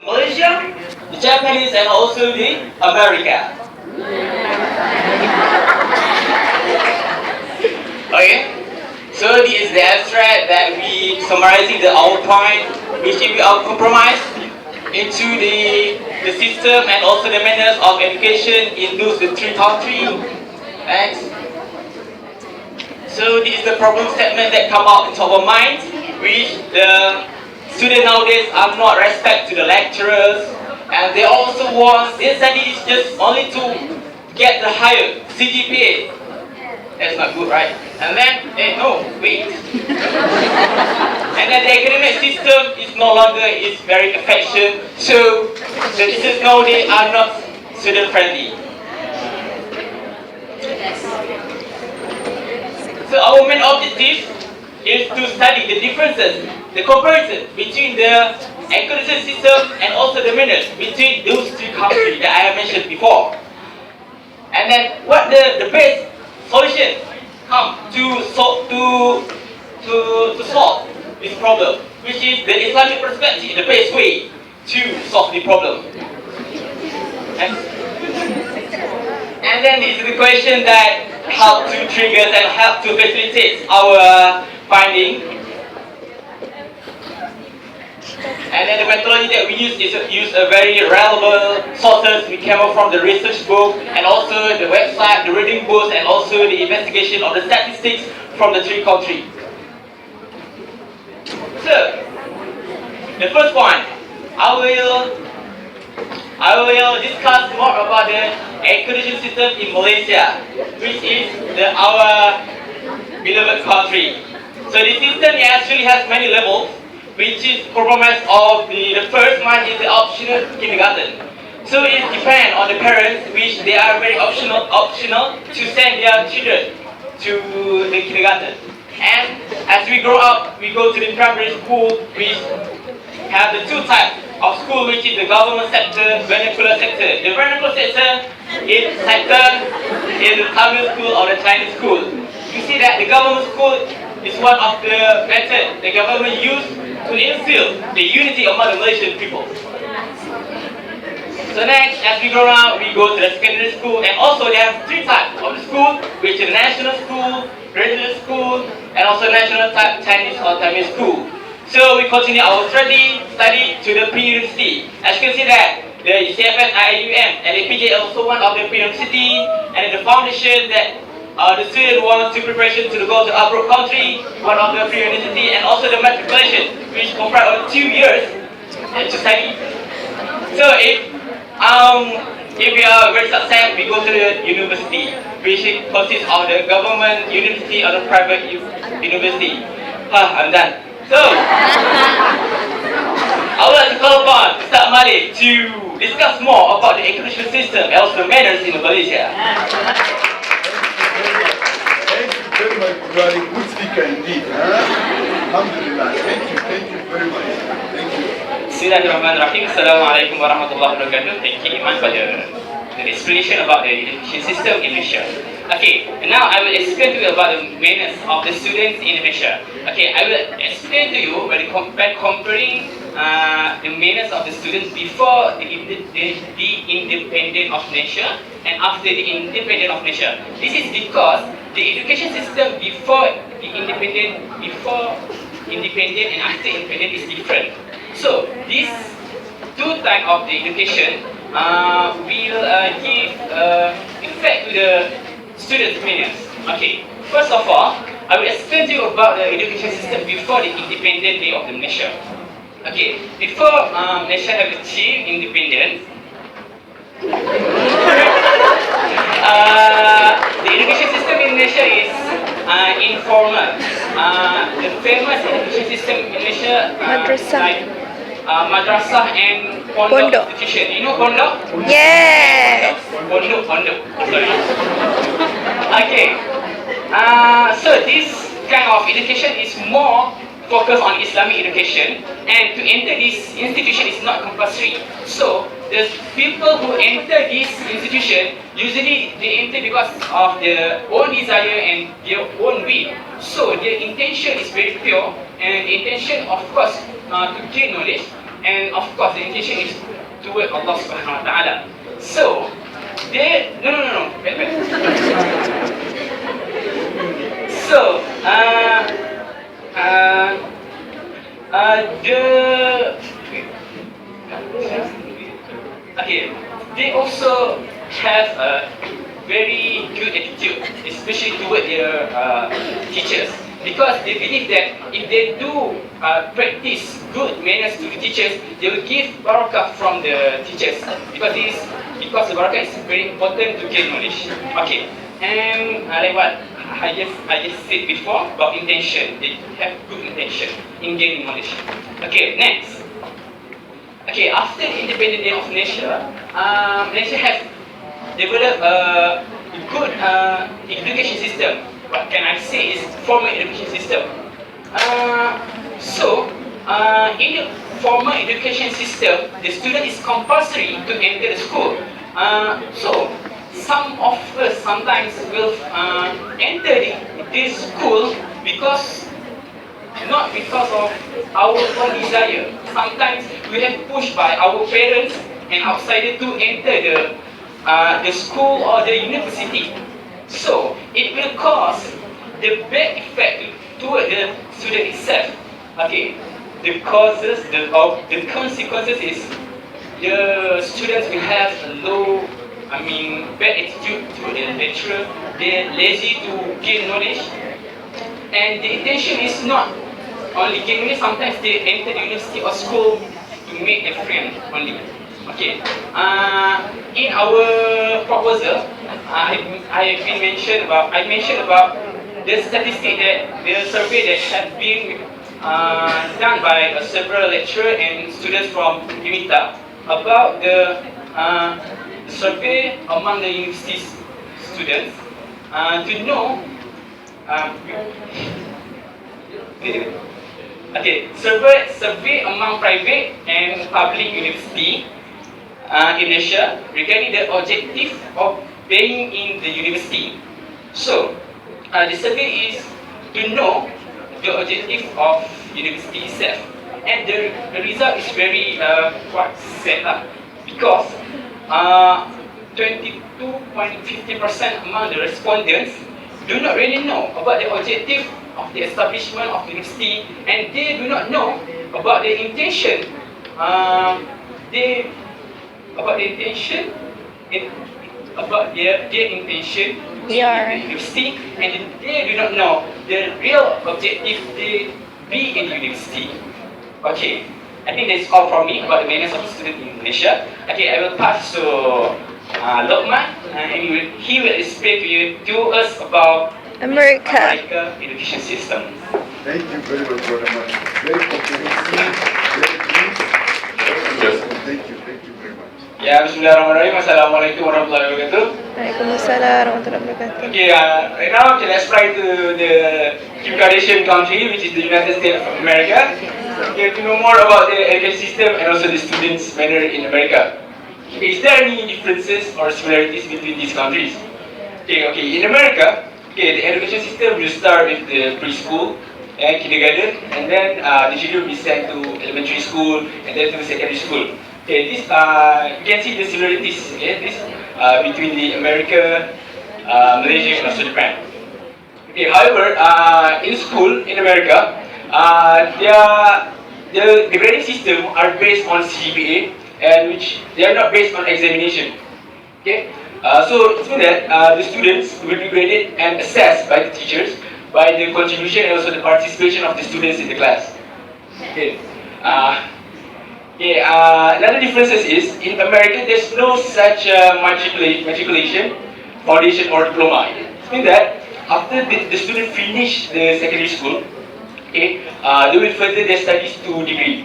Malaysia, the Japanese, and also the America. Okay, so this is the abstract that we summarizing our point, which we are compromised into the system and also the manners of education in those the three countries. Next. So this is the problem statement that come out into our minds, which the students nowadays are not respect to the lecturers, and they also want their study is just only to get the higher CGPA. That's not good, right? And then, no, wait. And then the academic system is no longer is very efficient, so the teachers nowadays are not student friendly. So our main objective is to study the differences, the comparison between the education system and also the manners between those two countries that I have mentioned before. And then what the best solution come to solve this problem, which is the Islamic perspective, the best way to solve the problem. And then this is the question that help to trigger and help to facilitate our finding. And then the methodology that we use is use a very reliable sources. We came up from the research book and also the website, the reading books, and also the investigation of the statistics from the three countries. So, the first point, I will discuss more about the education system in Malaysia, which is our beloved country. So the system actually has many levels, which is compromised of the first one is the optional kindergarten. So it depends on the parents, which they are very optional to send their children to the kindergarten. And as we grow up, we go to the primary school, which have the two types of school, which is the government sector, vernacular sector. The vernacular sector is the Tamil school or the Chinese school. You see that the government school is one of the methods the government used to instill the unity among the Malaysian people. So next, as we go around, we go to the secondary school, and also they have three types of the school, which is national school, regional school, and also national type Chinese or Tamil school. So we continue our study to the pre-university. As you can see that the CFS, IUM, and APJ also one of the pre-university, and the foundation that the student wants to preparation to go to abroad country, one of the pre-university, and also the matriculation, which comprise of 2 years to study. So if we are very successful, we go to the university, which consists of the government university or the private university. I'm done. So, I would like to call upon Ustaz Malek to discuss more about the education system and also the manners in Malaysia. Thank you very much. You are a good speaker indeed. Alhamdulillah. Thank you very much. Thank you. Bismillahirrahmanirrahim. Assalamualaikum warahmatullahi wabarakatuh. Thank you, Iman, for the explanation about the education system in Malaysia. Okay, now I will explain to you about the manners of the students in Malaysia. Okay, I will explain to you by comparing the manners of the students before the independence of Malaysia and after the independence of Malaysia. This is because the education system before independence and after independence is different. So these two types of the education will give effect to the students' manners. Okay, first of all, I will explain to you about the education system before the independent day of the Malaysia. Okay, before Malaysia have achieved independence, the education system in Malaysia is informal. The famous education system in Malaysia like madrasah and pondok institution. You know pondok? Yes. Pondok. Sorry. Okay. So this kind of education is more focused on Islamic education, and to enter this institution is not compulsory. So the people who enter this institution usually they enter because of their own desire and their own will. So their intention is very pure, and the intention, of course, to gain knowledge. and of course the intention is toward Allah Subhanahu Wa Taala. So they no wait. So they also have a very good attitude, especially toward their teachers, because they believe that if they do practice good manners to the teachers, they will give barakah from the teachers, because the barakah is very important to gain knowledge. Okay, and like what I just said before about intention, they have good intention in gaining knowledge. Okay, next. Okay, after the independent day of Malaysia, Malaysia has developed a good education system. What can I say is formal education system. In the formal education system, the student is compulsory to enter the school. So some of us sometimes will enter this school not because of our own desire. Sometimes we have pushed by our parents and outsiders to enter the school or the university. So it will cause the bad effect toward the student itself. Okay, the consequences is the students will have a bad attitude to the lecturer. They're lazy to gain knowledge, and the intention is not only gain knowledge. Sometimes they enter the university or school to make a friend only. Okay. In our proposal, I mentioned about the statistic that the survey that has been done by several lecturers and students from UNITA about the survey among the university students to know. Survey among private and public university in Malaysia regarding the objective of being in the university. So, the survey is to know the objective of university itself, and the result is very quite sad because 22.50% among the respondents do not really know about the objective of the establishment of the university, and they do not know about the intention. About their intention in the university, and they do not know the real objective they be in the university. Okay, I think that's all from me about the manners of the student in Malaysia. Okay, I will pass to Luqman, and he will explain to us about America education system. Thank you very much, brother. Very comprehensive, very brief. Thank you very much. Ya, bismillahirrahmanirrahim. Assalamualaikum warahmatullahi wabarakatuh. Waalaikumsalam warahmatullahi wabarakatuh. Okay, right now, let's fly to the Civilisation country, which is the United States of America. Okay, to know more about the education system and also the students' manner in America. Okay, is there any differences or similarities between these countries? Okay, in America, the education system will start with the preschool and kindergarten, and then the children will be sent to elementary school and then to secondary school. Okay, this you can see the similarities. Between the America, Malaysia, and also Japan. Okay, however, in school in America, the grading system are based on CGPA, and which they are not based on examination. Okay, so it means that the students will be graded and assessed by the teachers by the contribution and also the participation of the students in the class. Okay. Another difference is in America there's no such matriculation, foundation or diploma. It means that after the student finish the secondary school, they will further their studies to degree.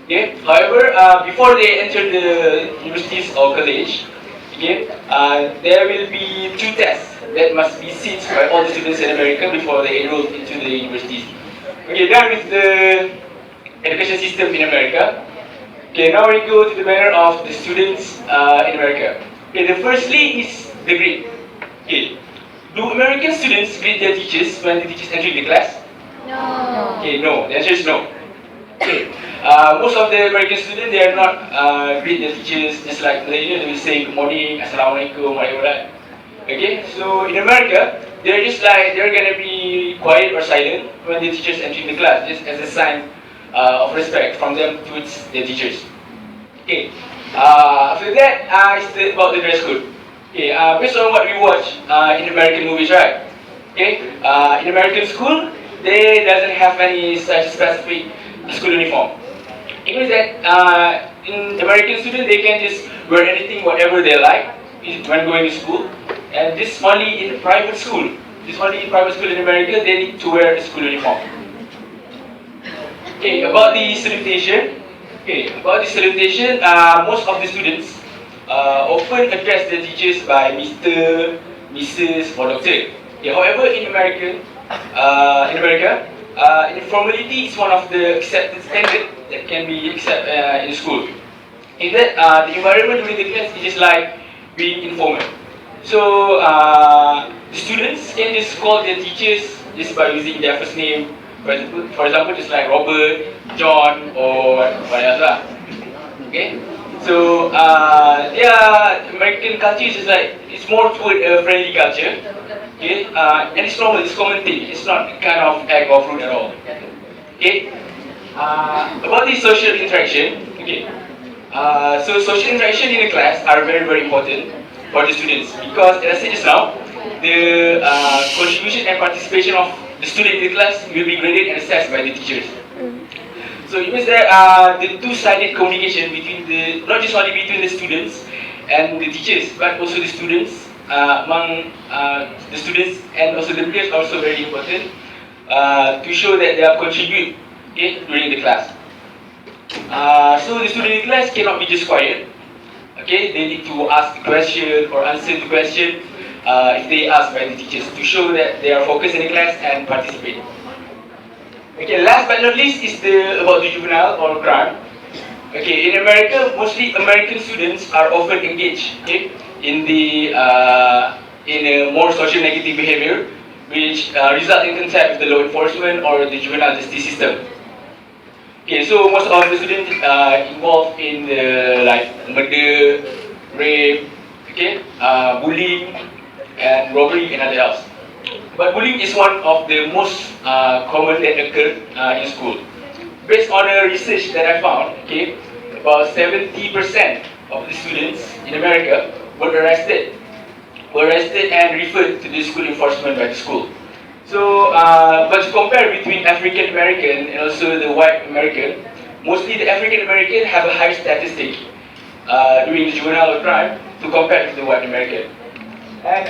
Okay. However, before they enter the universities or college, there will be 2 tests that must be sit by all the students in America before they enroll into the universities. Okay, done with the education system in America. Okay, now we go to the manner of the students in America. Okay, the firstly is the grade. Okay, do American students grade their teachers when the teachers enter the class? No. Okay, no. The answer is no. Okay, Most of the American students, they are not greet the teachers just like Malaysia. They will say good morning, assalamualaikum, whatever. Okay, so in America, they're just like they're gonna be quiet or silent when the teachers enter the class, just as a sign of respect from them towards the teachers. Okay. After that, it's about the dress code. Okay. Based on what we watch in American movies, right? Okay. In American school, they doesn't have any such specific school uniform. It means that in American students, they can just wear anything, whatever they like when going to school. And this only in private school. This only in private school in America, they need to wear a school uniform. Okay, about the salutation. Okay, about the salutation, most of the students often address the teachers by Mr., Mrs. or Doctor. Okay, however, in America, informality is one of the accepted standards that can be accepted in school. In that, the environment during the class is just like being informal. So the students can just call their teachers just by using their first name. For example, just like Robert, John, or what else lah. Okay. So American culture is just like it's more toward a friendly culture. Okay. And it's normal. It's common thing. It's not kind of act of rude at all. Okay. About the social interaction. Okay. So social interaction in the class are very, very important for the students because, as I said just now, the contribution and participation of the student in the class will be graded and assessed by the teachers. So it means that the two-sided communication between not just only between the students and the teachers, but also the students among the students and also the peers are also very important to show that they are contribute during the class. So the student in the class cannot be just quiet. Okay, they need to ask the question or answer the question if they asked by the teachers to show that they are focused in the class and participate. Okay, last but not least is about the juvenile or crime. Okay, in America, mostly American students are often engaged in a more social negative behavior, which result in contact with the law enforcement or the juvenile justice system. Okay, so most of the students involved in like murder, rape, okay, bullying, and robbery and other else. But bullying is one of the most common that occur in school. Based on a research that I found, okay, about 70% of the students in America were arrested and referred to the school enforcement by the school. So, but to compare between African American and also the white American, mostly the African American have a higher statistic during the juvenile crime to compare to the white American. And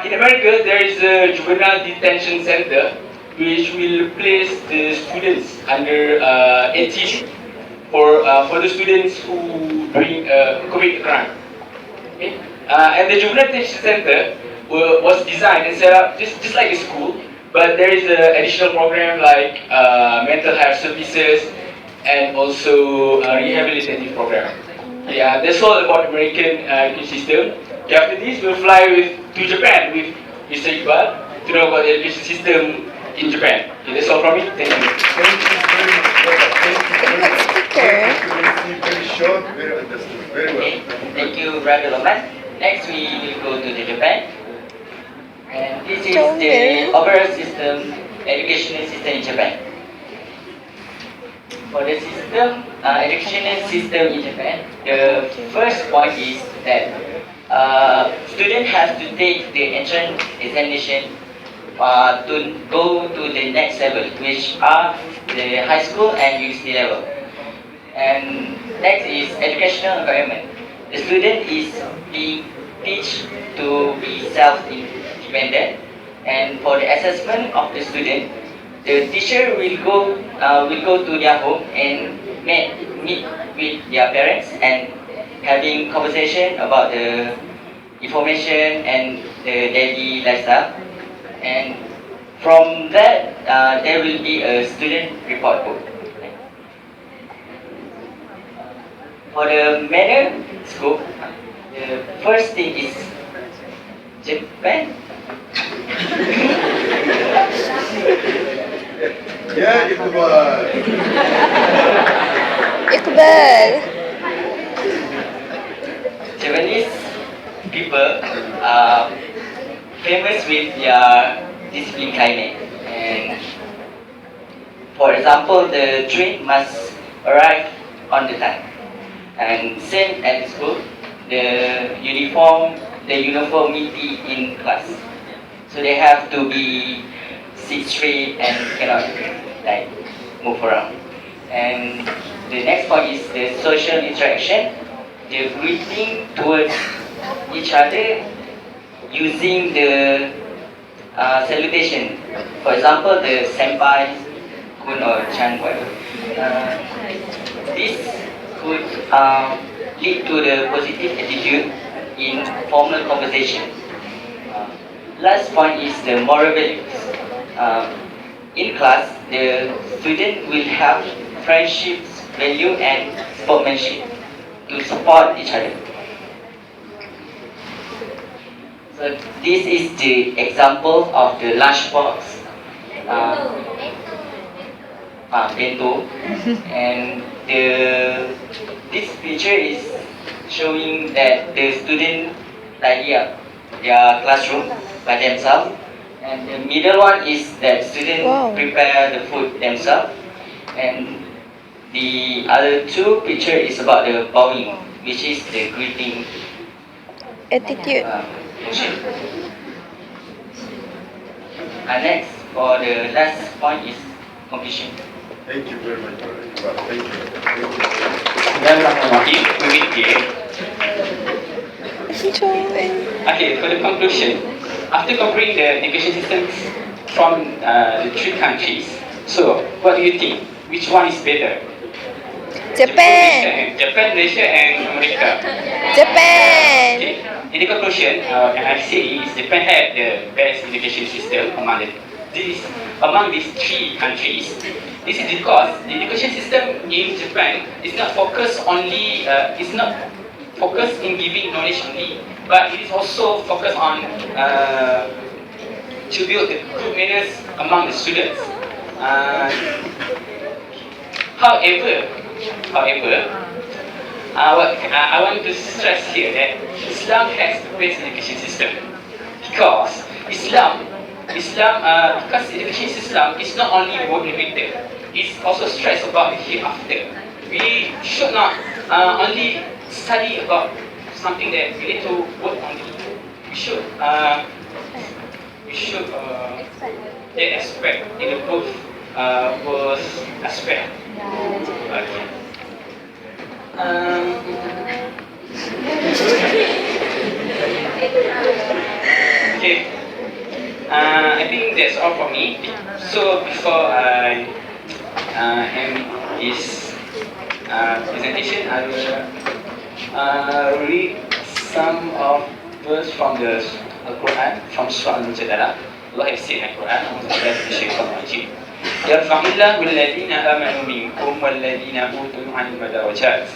in America, there is a juvenile detention center which will place the students under 18 for the students who commit a crime. Okay? And the juvenile detention center was designed and set up just like a school. But there is an additional program like mental health services and also a rehabilitative program. Yeah, that's all about American education system. Okay, after this, we'll fly to Japan with Mr. Iqbal to know about the education system in Japan. Okay, that's all from me. Thank you. Thank you very much. Very short, very understood. Very well. Thank you, Brother Luqman. Next, we will go to the Japan. And this is the overall system, educational system in Japan. For the system, educational system in Japan, the first point is that students have to take the entrance examination to go to the next level, which are the high school and university level. And next is educational environment. The student is being taught to be self-independent, and for the assessment of the student, the teacher will go to their home and meet with their parents and having conversation about the information and the daily lifestyle. And from that, there will be a student report book. For the manner scope, the first thing is Japan. Yeah, Iqbal. Iqbal. Japanese people are famous with their discipline climate. And for example, the train must arrive on the time. And same at school, the uniformity in class. So they have to be sit straight and cannot like move around. And the next point is the social interaction, the greeting towards each other using the salutation. For example, the senpai, kun or chan, whatever. This could lead to the positive attitude in formal conversation. Last point is the moral values. In class, the student will have friendships, value and sportsmanship to support each other. So this is the example of the lunchbox bento, and this picture is showing that the student tidy up their classroom by themselves, and the middle one is that student prepare the food themselves, and the other two picture is about the bowing, which is the greeting Attitude. motion. Next, for the last point is completion. Thank you very much, brother. Thank you. Bismillahirrahmanirrahim. We will begin. Joy. Okay, for the conclusion, after comparing the education systems from the three countries, so what do you think? Which one is better? Japan. Japan, Malaysia, and America. Japan. Okay. In the conclusion, I say is Japan had the best education system among these three countries. This is because the education system in Japan is not focused only, is not focused in giving knowledge only, but it is also focused on to build the good manners among the students. However, I want to stress here that Islam has the best education system because because education system is not only work related, it's also stress about the hereafter. We should not only study about something that related to work only. We should get aspect in the both aspect. Okay. Okay. I think that's all for me. So before I end this presentation, I will read some of verse from the Quran from Surah Al-Mujadalah. Allah has said in the Quran, يرفع الله الذين آمنوا منكم والذين أوتوا العلم درجات.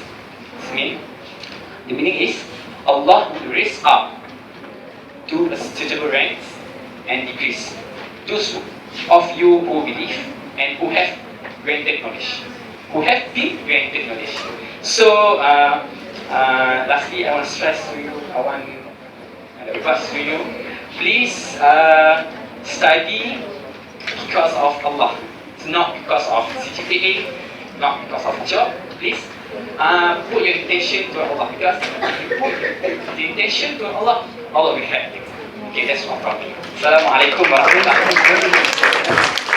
The meaning is Allah will raise up to a suitable ranks and degrees those of you who believe and who have granted knowledge, who have been granted knowledge. So lastly, I want to stress to you, I want to request to you, please study because of Allah. It's not because of CGPA, not because of job. Please put your intention to Allah, because if you put the intention to Allah, Allah will help you. Okay, that's all from me. Assalamualaikum warahmatullahi wabarakatuh.